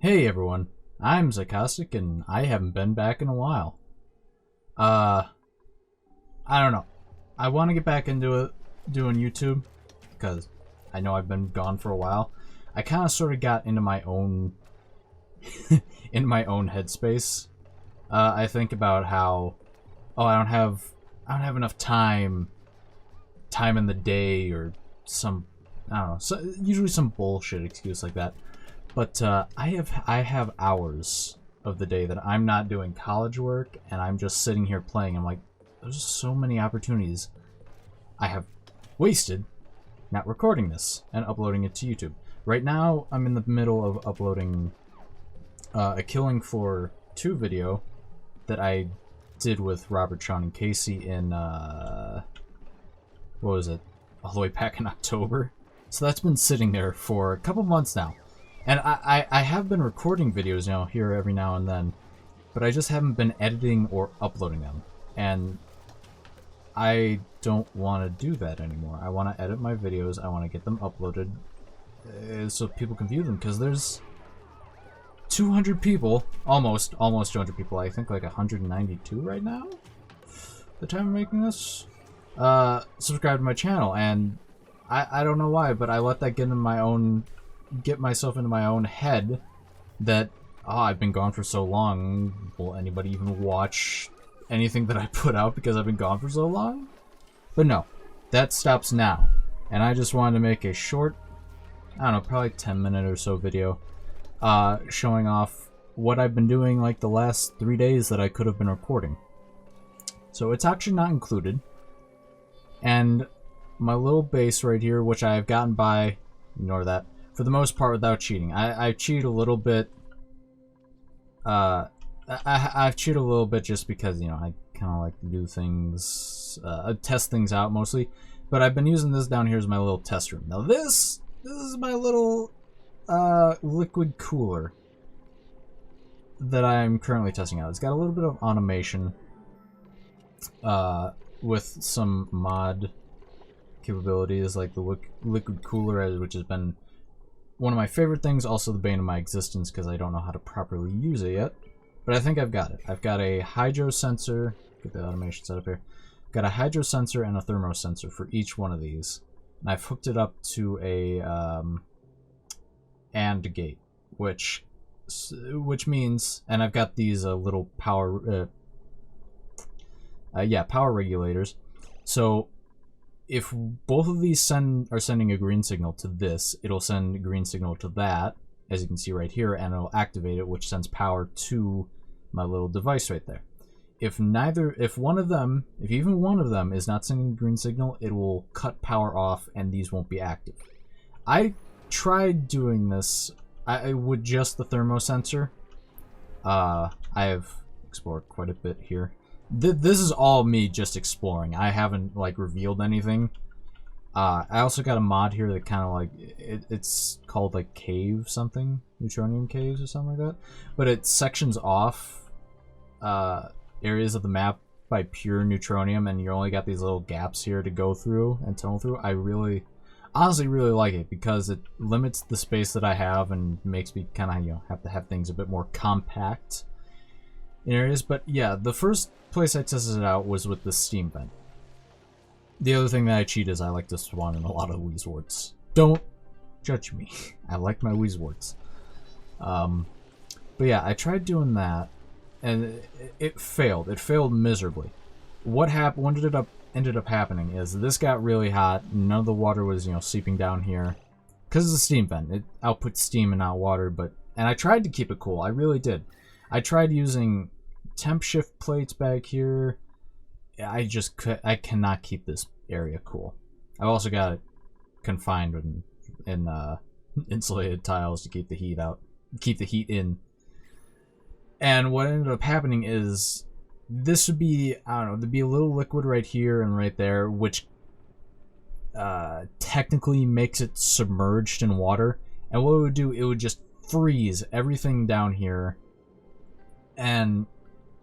Hey everyone, I'm Zachostic and I haven't been back in a while. I don't know. I want to get back into it, doing YouTube, because I know I've been gone for a while. I kind of sort of got into my own, in my own headspace. I think about how, oh, I don't have enough time in the day, or some, I don't know, usually some bullshit excuse like that. But I have hours of the day that I'm not doing college work, and I'm just sitting here playing. I'm like, there's so many opportunities I have wasted not recording this and uploading it to YouTube. Right now, I'm in the middle of uploading a Killing Floor 2 video that I did with Robert, Sean, and Casey in, what was it, all the way back in October. So that's been sitting there for a couple months now. And I have been recording videos, here every now and then, but I just haven't been editing or uploading them. And I don't want to do that anymore. I want to edit my videos, I want to get them uploaded so people can view them, because there's 200 people, almost 200 people, I think like 192 right now, the time I'm making this, subscribe to my channel, and I don't know why, but I let that get myself into my own head that, oh, I've been gone for so long, will anybody even watch anything that I put out because I've been gone for so long? But no, that stops now. And I just wanted to make a short, I don't know, probably 10-minute or so video showing off what I've been doing like the last 3 days that I could have been recording. So it's actually not included. And my little base right here, which I've gotten by, ignore that, for the most part without cheating. I cheat a little bit. I've cheated a little bit just because, I kind of like to do things, test things out mostly. But I've been using this down here as my little test room. Now this is my little liquid cooler that I'm currently testing out. It's got a little bit of automation with some mod capabilities, like the liquid cooler, which has been one of my favorite things, also the bane of my existence because I don't know how to properly use it yet. But I think I've got it. I've got a hydro sensor. Get the automation set up here. Got a hydro sensor and a thermo sensor for each one of these. And I've hooked it up to a AND gate, which means, and I've got these little power power regulators. So if both of these are sending a green signal to this, it'll send a green signal to that, as you can see right here, and it'll activate it, which sends power to my little device right there. If even one of them is not sending a green signal, it will cut power off and these won't be active. I tried doing this with just the thermo sensor. I have explored quite a bit here. This is all me just exploring. I haven't like revealed anything. I also got a mod here that kind of like it's called like cave something, neutronium caves or something like that. But it sections off areas of the map by pure neutronium, and you only got these little gaps here to go through and tunnel through. I honestly really like it because it limits the space that I have and makes me kind of have to have things a bit more compact in areas. But yeah, the first place I tested it out was with the steam vent. The other thing that I cheat is I like to spawn in a lot of Weezeworts. Don't judge me. I like my Weezeworts. But yeah, I tried doing that, and it failed. It failed miserably. What ended up happening is this got really hot. None of the water was seeping down here because it's a steam vent. It outputs steam and not water. And I tried to keep it cool. I really did. I tried using temp shift plates back here. I cannot keep this area cool. I've also got it confined in insulated tiles to keep the heat out, keep the heat in. And what ended up happening is this would be, I don't know, there'd be a little liquid right here and right there, which technically makes it submerged in water. And what it would do, it would just freeze everything down here, and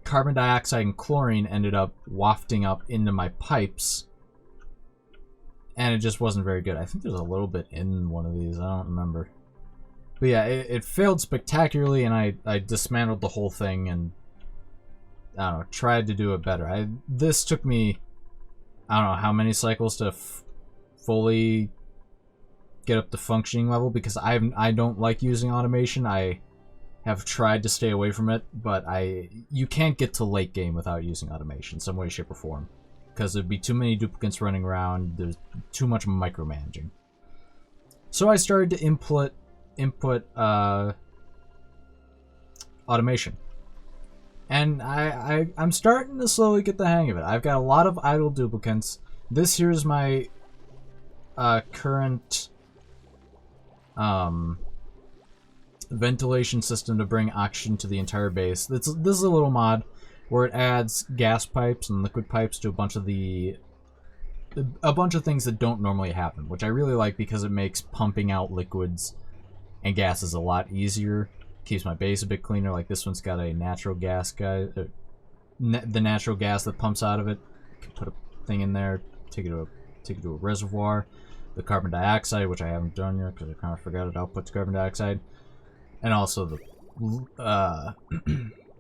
carbon dioxide and chlorine ended up wafting up into my pipes, and it just wasn't very good. I think there's a little bit in one of these. I don't remember. But yeah, it failed spectacularly, and I dismantled the whole thing and, I don't know, tried to do it better. This took me, I don't know how many cycles to fully get up to functioning level, because I don't like using automation. I have tried to stay away from it, but you can't get to late game without using automation, some way, shape, or form, because there'd be too many duplicates running around. There's too much micromanaging. So I started to input automation, and I'm starting to slowly get the hang of it. I've got a lot of idle duplicates. This here's my current ventilation system to bring oxygen to the entire base. This is a little mod where it adds gas pipes and liquid pipes to a bunch of things that don't normally happen, which I really like because it makes pumping out liquids and gases a lot easier. Keeps my base a bit cleaner. Like this one's got a natural gas guy, the natural gas that pumps out of it. You can put a thing in there, take it to a reservoir. The carbon dioxide, which I haven't done yet because I kind of forgot it outputs carbon dioxide, and also the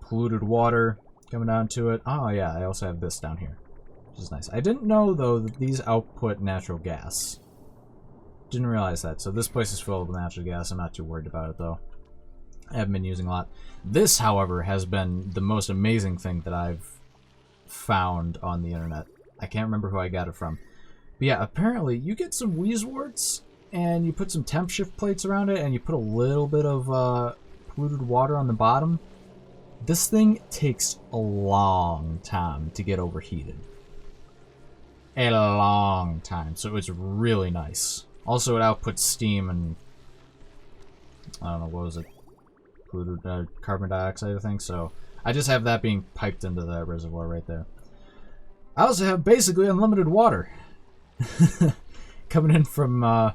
polluted water coming down to it. Oh yeah, I also have this down here, which is nice. I didn't know though that these output natural gas. Didn't realize that. So this place is filled with natural gas. I'm not too worried about it though. I haven't been using a lot. This, however, has been the most amazing thing that I've found on the internet. I can't remember who I got it from. But yeah, apparently you get some wheezeworts and you put some temp shift plates around it and you put a little bit of polluted water on the bottom. This thing takes a long time to get overheated. A long time. So it's really nice. Also, it outputs steam and, I don't know, what was it? Polluted carbon dioxide, I think. So I just have that being piped into that reservoir right there. I also have basically unlimited water coming in from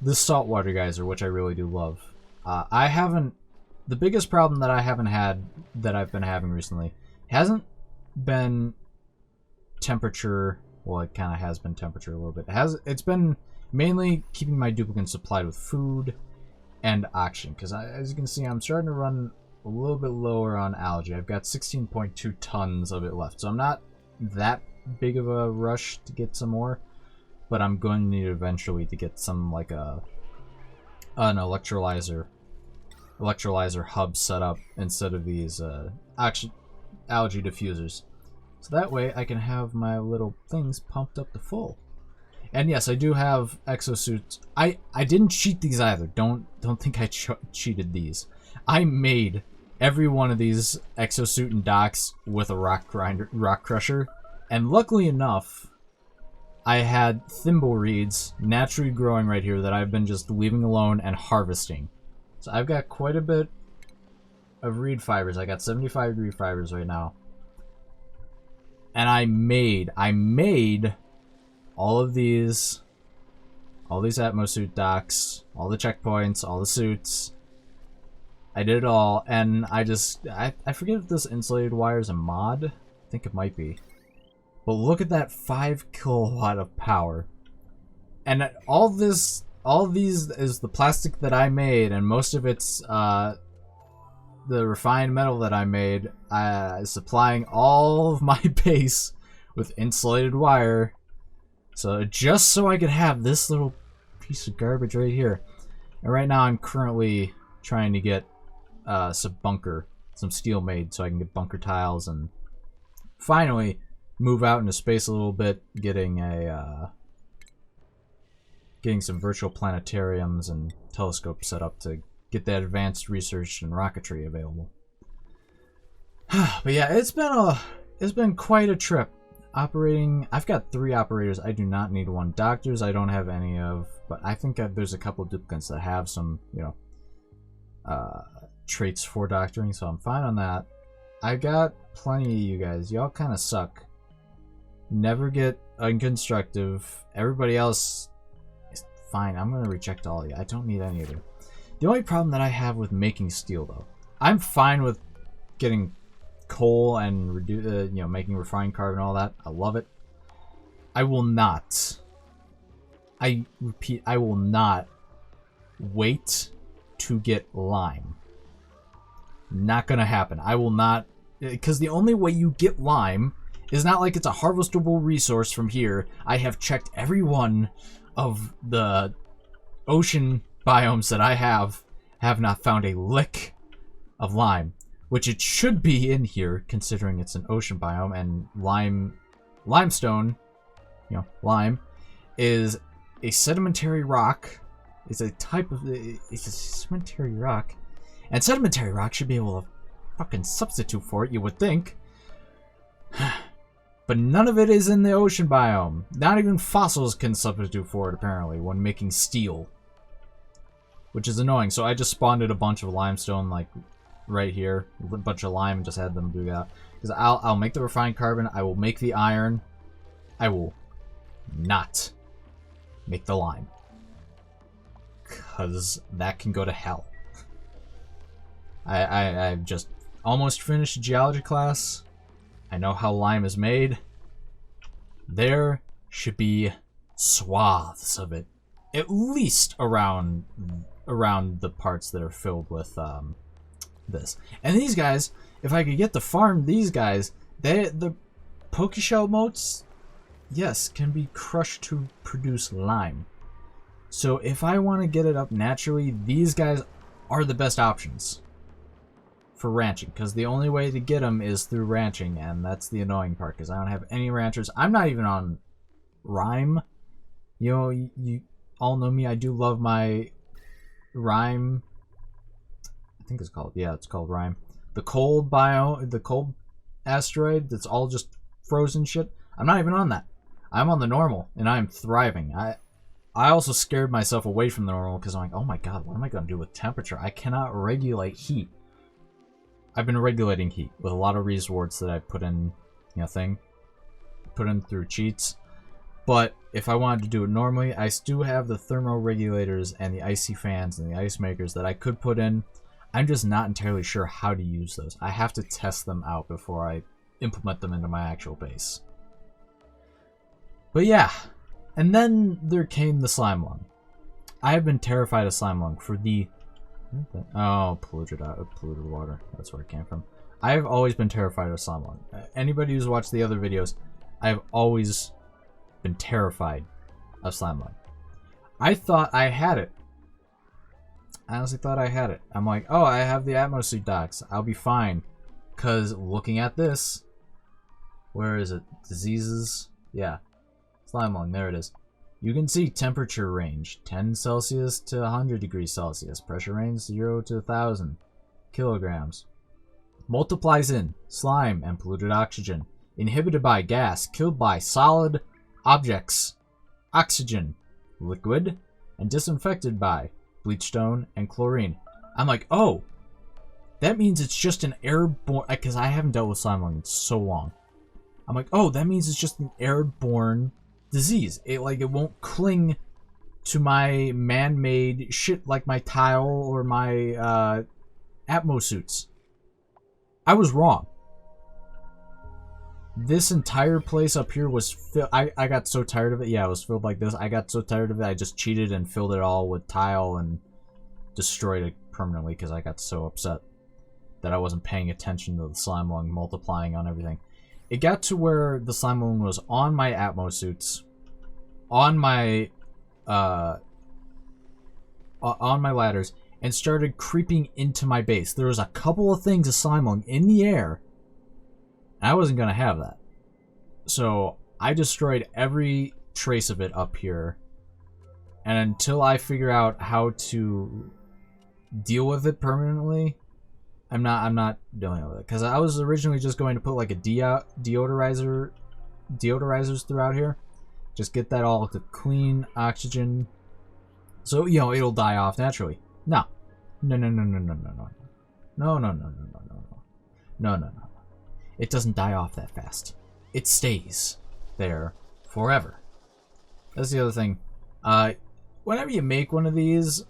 this saltwater geyser, which I really do love. The biggest problem that I've been having recently hasn't been temperature. Well, it kind of has been temperature a little bit. It's been mainly keeping my duplicants supplied with food and oxygen, because as you can see, I'm starting to run a little bit lower on algae. I've got 16.2 tons of it left, so I'm not that big of a rush to get some more, but I'm going to need eventually to get some, like an electrolyzer hub set up instead of these algae diffusers, so that way I can have my little things pumped up to full. And yes, I do have exosuits. I didn't cheat these either. Don't think I cheated these. I made every one of these exosuit and docks with a rock crusher, and luckily enough, I had thimble reeds naturally growing right here that I've been just leaving alone and harvesting. So I've got quite a bit of reed fibers. I got 75 reed fibers right now, and I made all these Atmosuit docks, all the checkpoints, all the suits. I did it all, and I forget if this insulated wire is a mod. I think it might be. But look at that 5 kilowatt of power. And all these is the plastic that I made, and most of it's the refined metal that I made, supplying all of my base with insulated wire. So just so I could have this little piece of garbage right here. And right now I'm currently trying to get some steel made so I can get bunker tiles and finally move out into space a little bit, getting some virtual planetariums and telescopes set up to get that advanced research and rocketry available. But yeah, it's been quite a trip. I've got 3 operators. I do not need 1. Doctors, I don't have any of, but I think there's a couple of duplicates that have some, traits for doctoring, so I'm fine on that. I got plenty of you guys. Y'all kind of suck. Never get unconstructive. Everybody else is fine. I'm gonna reject all of you. I don't need any of you. The only problem that I have with making steel, though, I'm fine with getting coal and making refined carbon and all that. I love it. I will not. I repeat, I will not wait to get lime. Not gonna happen. I will not, because the only way you get lime is not like it's a harvestable resource from here. I have checked every one of the ocean biomes that I have not found a lick of lime, which it should be in here considering it's an ocean biome, and limestone, you know, lime, is a sedimentary rock. It's a type of, it's a sedimentary rock, and sedimentary rock should be able to fucking substitute for it, you would think. But none of it is in the ocean biome. Not even fossils can substitute for it, apparently, when making steel. Which is annoying. So I just spawned a bunch of limestone, like, right here. A bunch of lime and just had them do that. Because I'll make the refined carbon. I will make the iron. I will not make the lime. Because that can go to hell. I've just almost finished geology class. I know how lime is made. There should be swaths of it, at least around the parts that are filled with this. And these guys, if I could get to farm these guys, the Pokeshell motes, yes, can be crushed to produce lime. So if I want to get it up naturally, these guys are the best options for ranching, because the only way to get them is through ranching, and that's the annoying part, because I don't have any ranchers. I'm not even on Rime. You know, you all know me. I do love my Rime. I think it's called, yeah, it's called Rime. The cold biome, the cold asteroid that's all just frozen shit. I'm not even on that. I'm on the normal, and I'm thriving. I also scared myself away from the normal, because I'm like, oh my god, what am I going to do with temperature? I cannot regulate heat. I've been regulating heat with a lot of resorts that I put in, you know, put in through cheats. But if I wanted to do it normally, I still have the thermal regulators and the icy fans and the ice makers that I could put in. I'm just not entirely sure how to use those. I have to test them out before I implement them into my actual base. But yeah, and then there came the slime lung. I have been terrified of slime lung for the... Oh, polluted water. That's where it came from. I've always been terrified of slime lung. Anybody who's watched the other videos, I've always been terrified of slime lung. I thought I had it. I honestly thought I had it. I'm like, oh, I have the Atmosuit docs. I'll be fine. Because looking at this, where is it? Diseases? Yeah. Slime lung, there it is. You can see temperature range, 10 Celsius to 100 degrees Celsius. Pressure range, 0 to 1,000 kilograms. Multiplies in slime and polluted oxygen. Inhibited by gas, killed by solid objects. Oxygen, liquid, and disinfected by bleachstone and chlorine. I'm like, oh, that means it's just an airborne, because I haven't dealt with slime lung in so long. I'm like, oh, that means it's just an airborne disease. It won't cling to my man-made shit like my tile or my Atmosuits. I was wrong. This entire place up here was filled. I got so tired of it. Yeah, it was filled like this. I got so tired of it, I just cheated and filled it all with tile and destroyed it permanently because I got so upset that I wasn't paying attention to the slime lung multiplying on everything. It got to where the slime lung was on my Atmosuits, on my ladders, and started creeping into my base. There was a couple of things of slime lung in the air. I wasn't going to have that. So I destroyed every trace of it up here. And until I figure out how to deal with it permanently, I'm not dealing with it. Because I was originally just going to put like a deodorizers throughout here. Just get that all to clean oxygen. So, you know, it'll die off naturally. No. No. It doesn't die off that fast. It stays there forever. That's the other thing. Whenever you make one of these,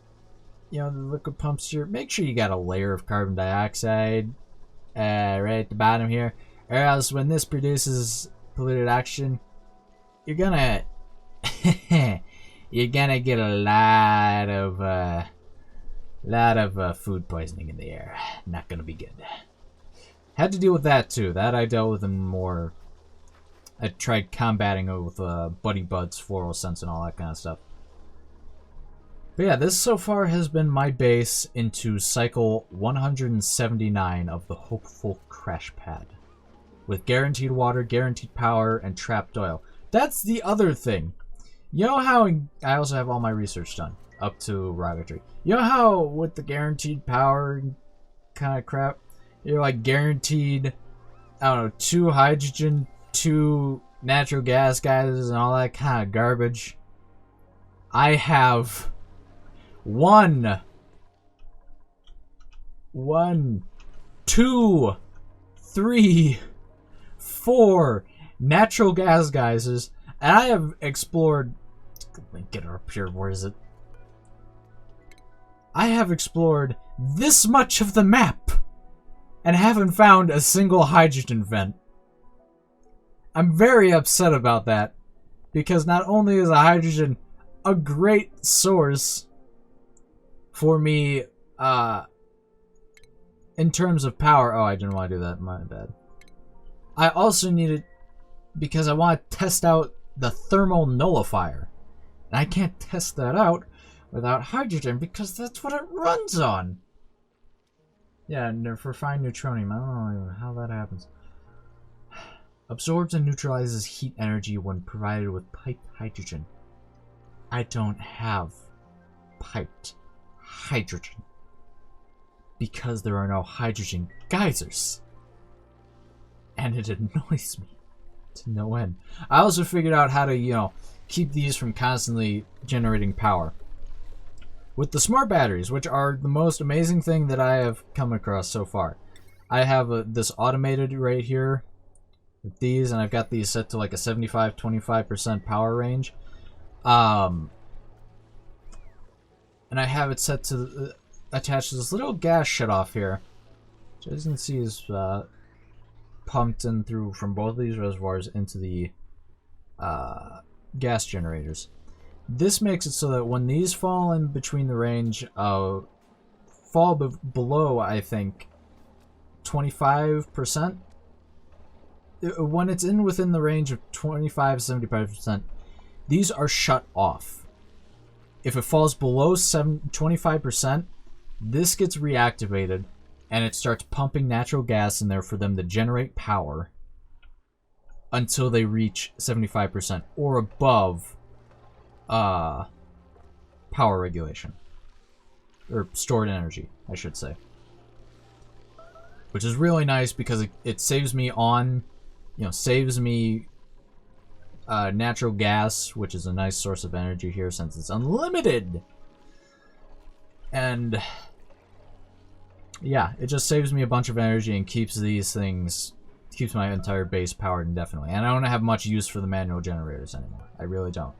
you know, the liquid pumps here, make sure you got a layer of carbon dioxide right at the bottom here. Or else when this produces polluted oxygen, you're gonna get a lot of Lot of food poisoning in the air. Not gonna be good. Had to deal with that too. That I dealt with in more. I tried combating it with Buddy Bud's floral scents and all that kind of stuff. But yeah, this so far has been my base into cycle 179 of the Hopeful Crash Pad. With guaranteed water, guaranteed power, and trapped oil. That's the other thing. You know how I also have all my research done up to rocketry. You know how with the guaranteed power kind of crap, you're like guaranteed, I don't know, 2 hydrogen, 2 natural gas gases, and all that kind of garbage. I have one, 2, 3, 4 natural gas geysers, and I have explored. Get her up here. Where is it? I have explored this much of the map and haven't found a single hydrogen vent. I'm very upset about that because not only is a hydrogen a great source for me in terms of power. Oh, I didn't want to do that. My bad. I also need it because I want to test out the thermal nullifier. And I can't test that out without hydrogen because that's what it runs on. Yeah, and for refined neutronium, I don't know how that happens. Absorbs and neutralizes heat energy when provided with piped hydrogen. I don't have piped hydrogen because there are no hydrogen geysers. And it annoys me to no end. I also figured out how to, keep these from constantly generating power. With the smart batteries, which are the most amazing thing that I have come across so far. I have this automated right here with these, and I've got these set to like a 75-25% power range. And I have it set to attached to this little gas shutoff here, which as you can see is pumped in through from both of these reservoirs into the gas generators. This makes it so that when these fall in between the range of below, I think 25%, when it's in within the range of 25-75%, these are shut off. If it falls below 25%, this gets reactivated and it starts pumping natural gas in there for them to generate power until they reach 75% or above power regulation. Or stored energy, I should say. Which is really nice because it saves me natural gas, which is a nice source of energy here since it's unlimited. And yeah, it just saves me a bunch of energy and keeps my entire base powered indefinitely. And I don't have much use for the manual generators anymore. I really don't.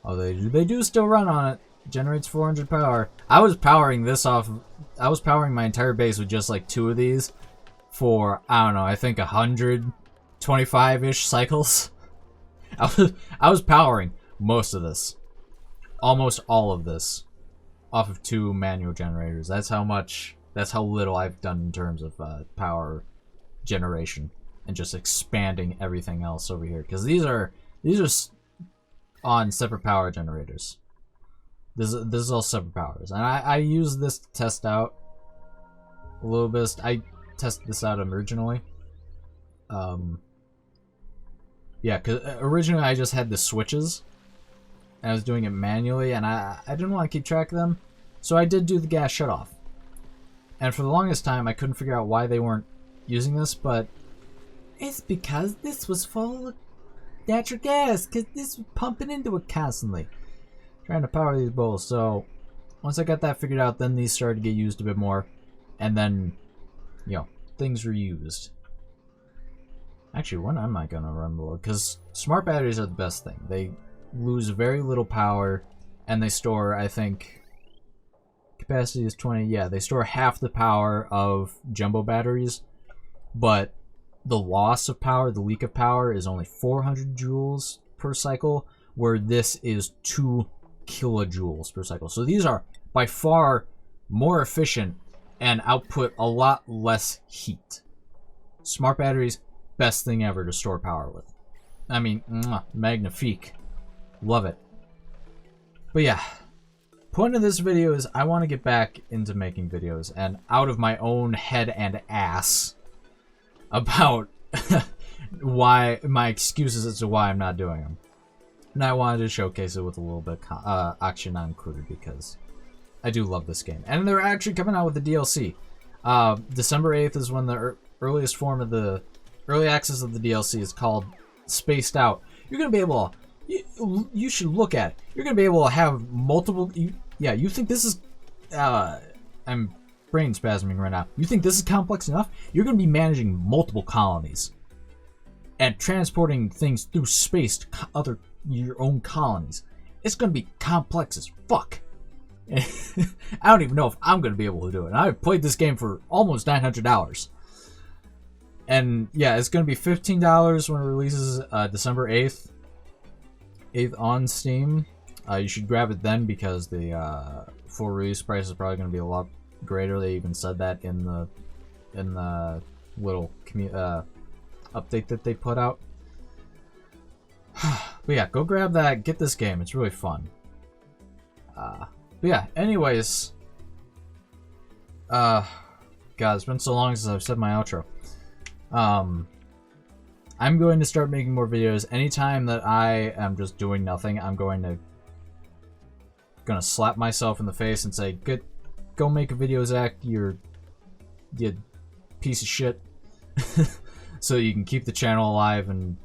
They do still run on it. Generates 400 power. I was powering my entire base with just like 2 of these for, I don't know, I think 125-ish cycles. I was powering most of this. Almost all of this off of 2 manual generators. That's how little I've done in terms of power generation and just expanding everything else over here. Because these are on separate power generators. This is all separate powers, and I use this to test out a little bit. I tested this out originally. Yeah, because originally I just had the switches, and I was doing it manually, and I didn't want to keep track of them, so I did do the gas shutoff. And for the longest time, I couldn't figure out why they weren't using this, but it's because this was full of natural gas, because this was pumping into it constantly. Trying to power these bowls. So once I got that figured out, then these started to get used a bit more, and then things were used. Actually, when am I gonna run below? Because smart batteries are the best thing. They lose very little power, and they store, I think, capacity is 20. Yeah, they store half the power of jumbo batteries, but the loss of power, the leak of power, is only 400 joules per cycle, where this is 2 kilojoules per cycle. So these are by far more efficient and output a lot less heat. Smart batteries, best thing ever to store power with. I mean, magnifique. Love it. But yeah, point of this video is I want to get back into making videos and out of my own head and ass about why my excuses as to why I'm not doing them. And I wanted to showcase it with a little bit of action not included because I do love this game. And they're actually coming out with the DLC. December 8th is when the earliest form of the early access of the DLC is called Spaced Out. You're going to be able to, you should look at it. You're going to be able to have multiple, you think this is, I'm brain spasming right now. You think this is complex enough? You're going to be managing multiple colonies and transporting things through space to your own colonies. It's going to be complex as fuck. I don't even know if I'm going to be able to do it. And I've played this game for almost $900. And yeah, it's going to be $15 when it releases December 8th on Steam. You should grab it then because the full release price is probably going to be a lot greater. They even said that in the little update that they put out. But yeah, go grab that. Get this game. It's really fun. But yeah, anyways. God, it's been so long since I've said my outro. I'm going to start making more videos. Anytime that I am just doing nothing, I'm gonna slap myself in the face and say, go make a video, Zach, you piece of shit. So you can keep the channel alive and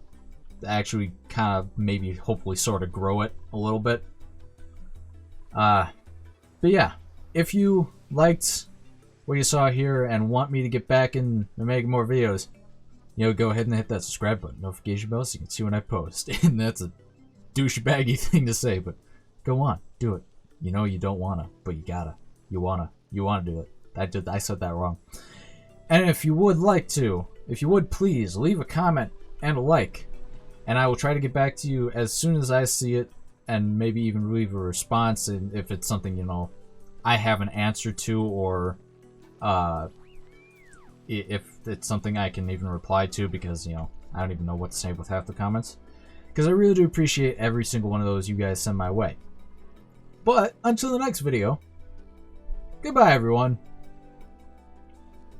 actually kind of maybe hopefully sort of grow it a little bit. But yeah, if you liked what you saw here and want me to get back in and make more videos, go ahead and hit that subscribe button, notification bell, so you can see when I post. And that's a douchebaggy thing to say, but go on, do it. You know you don't wanna, but you gotta. You wanna do it. I said that wrong. And if you would please leave a comment and a like, and I will try to get back to you as soon as I see it, and maybe even leave a response and if it's something I have an answer to, or if it's something I can even reply to, because I don't even know what to say with half the comments, because I really do appreciate every single one of those you guys send my way. But until the next video, goodbye everyone.